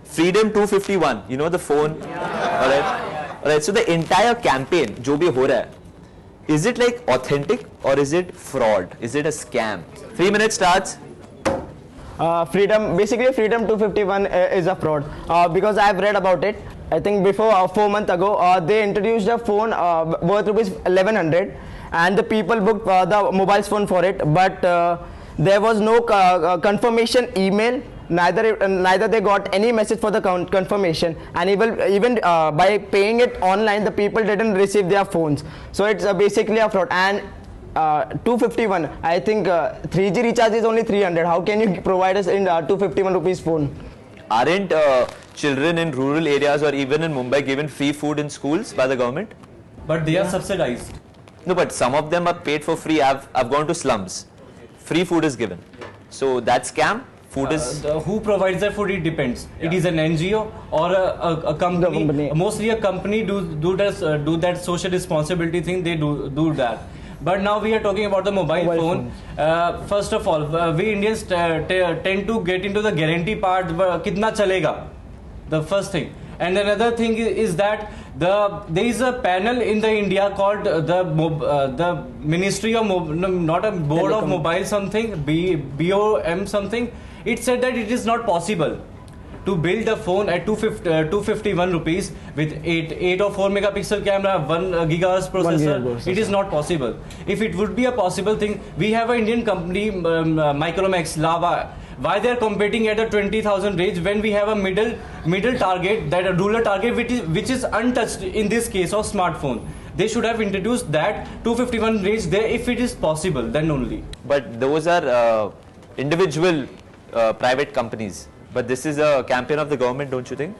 Freedom 251, you know the phone? Alright, so the entire campaign, जो भी हो रहा है, is it like authentic or is it fraud? Is it a scam? 3 minutes starts. Basically Freedom 251 is a fraud because I have read about it. I think before 4 months ago they introduced a phone worth rupees 1100 and the people booked the mobile phone for it, but there was no confirmation email. Neither they got any message for the confirmation, and even by paying it online the people didn't receive their phones. So it's basically a fraud. And 251, I think 3G recharge is only 300. How can you provide us in 251 rupees phone? Aren't children in rural areas or even in Mumbai given free food in schools by the government? But they are subsidized. No, but some of them are paid for free. I've gone to slums. Free food is given. So that's scam. Food is who provides that food? It depends. Yeah. It is an NGO or a company. Mostly a company do that social responsibility thing. They do that. But now we are talking about the mobile phone. First of all, we Indians tend to get into the guarantee part. Kitna chalega? The first thing. And another thing is that there is a panel in the India called the Ministry of not a Board of Mobile something, BOM something. It said that it is not possible to build a phone at 251 rupees with 8 or 4 megapixel camera, 1 gigahertz processor. It is not possible. If it would be a possible thing, we have an Indian company, Micromax, Lava. Why they are competing at a 20,000 range when we have a middle target, that a ruler target which is untouched in this case of smartphone? They should have introduced that 251 range there if it is possible, then only. But those are individual private companies. But this is a campaign of the government, don't you think?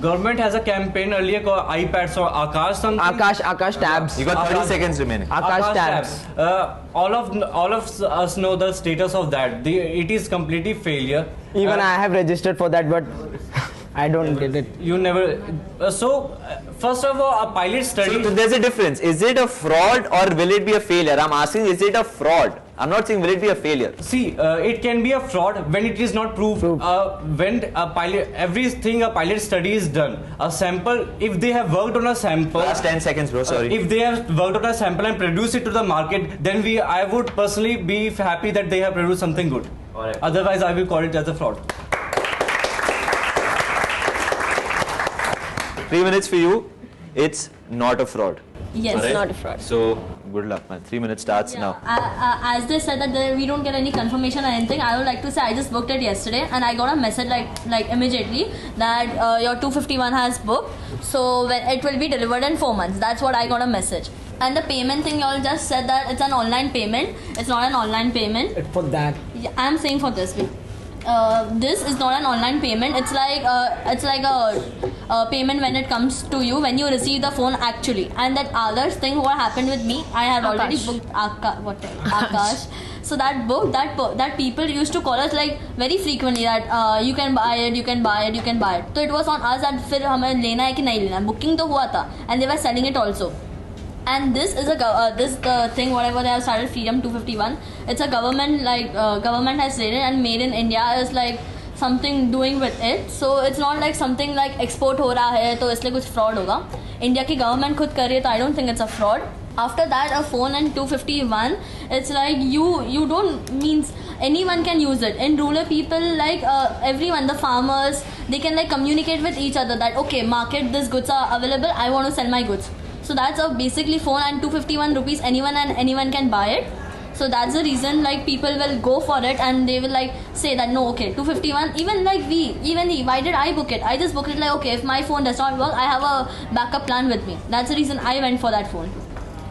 Government has a campaign earlier called iPads or Akash something. Akash tabs. You got 30 seconds remaining. Akash tabs. All of us know the status of that. It is completely failure. Even I have registered for that, but I don't get it. You never. First of all, a pilot study. So there's a difference. Is it a fraud or will it be a failure? I'm asking, is it a fraud? I'm not saying will it be a failure. See, it can be a fraud when it is not proved. When everything a pilot study is done, a sample, if they have worked on a sample. Last 10 seconds, bro. Sorry. If they have worked on a sample and produced it to the market, then I would personally be happy that they have produced something good. Alright. Otherwise, I will call it as a fraud. 3 minutes for you. It's not a fraud. Yes, right? Not a fraud. So good luck, man. 3 minutes starts now. As they said that we don't get any confirmation or anything, I would like to say I just booked it yesterday and I got a message like immediately that your 251 has booked. So it will be delivered in 4 months. That's what I got a message. And the payment thing, you all just said that it's an online payment. It's not an online payment. For that. Yeah, I'm saying for this. This is not an online payment. It's like a payment when it comes to you when you receive the phone actually. And that other thing, what happened with me, I had already booked Akash. So that people used to call us like very frequently that you can buy it, you can buy it, you can buy it. So it was on us that फिर हमें लेना है कि नहीं लेना है. Booking तो हुआ था and they were selling it also. And this is the thing, whatever they have started, Freedom 251. It's a government, government has rated, and Made in India is like something doing with it. So it's not like something like export हो रहा है तो इसलिए कुछ fraud होगा. India की government खुद कर रही है तो I don't think it's a fraud. After that, a phone and 251, it's like you don't means anyone can use it. In rural people, everyone, the farmers, they can communicate with each other that okay, market, these goods are available, I want to sell my goods. So that's a basically phone and 251 rupees, anyone can buy it. So that's the reason people will go for it and they will say that no, okay, 251, even why did I book it? I just booked it okay, if my phone does not work, I have a backup plan with me. That's the reason I went for that phone.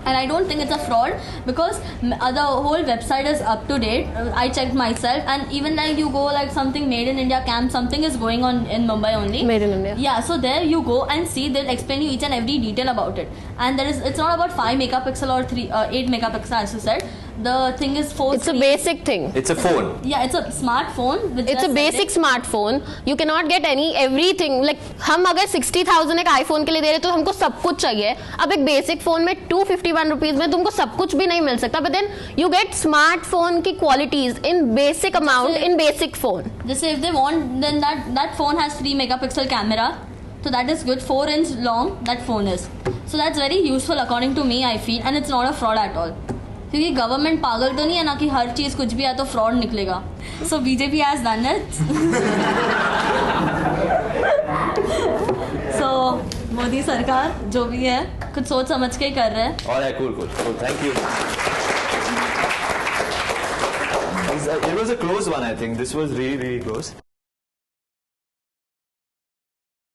And I don't think it's a fraud because the whole website is up to date. I checked myself, and even you go something Made in India camp, something is going on in Mumbai only. Made in India. Yeah, so there you go and see, they'll explain you each and every detail about it. And it's not about 5 megapixel or 8 megapixel as you said. the thing is for It's a free. basic thing. It's a phone. Yeah, it's a smartphone. Which It's a basic smartphone. You cannot get everything. Like हम अगर 60,000 एक iPhone के लिए दे रहे तो हमको सब कुछ चाहिए. अब एक basic phone में 251 rupees में तुमको सब कुछ भी नहीं मिल सकता. But then you get smartphone की qualities in basic amount in basic phone. Just if they want, then that phone has 3 megapixel camera. So that is good. 4 inch long that phone is. So that's very useful according to me, I feel, and it's not a fraud at all. क्योंकि government पागल तो नहीं है ना कि हर चीज कुछ भी है तो फ्रॉड निकलेगा. So BJP has done it. So Modi सरकार जो भी है कुछ सोच समझ के ही कर रहे हैं. Alright, cool. Thank you. It was a close one, I think. This was really close.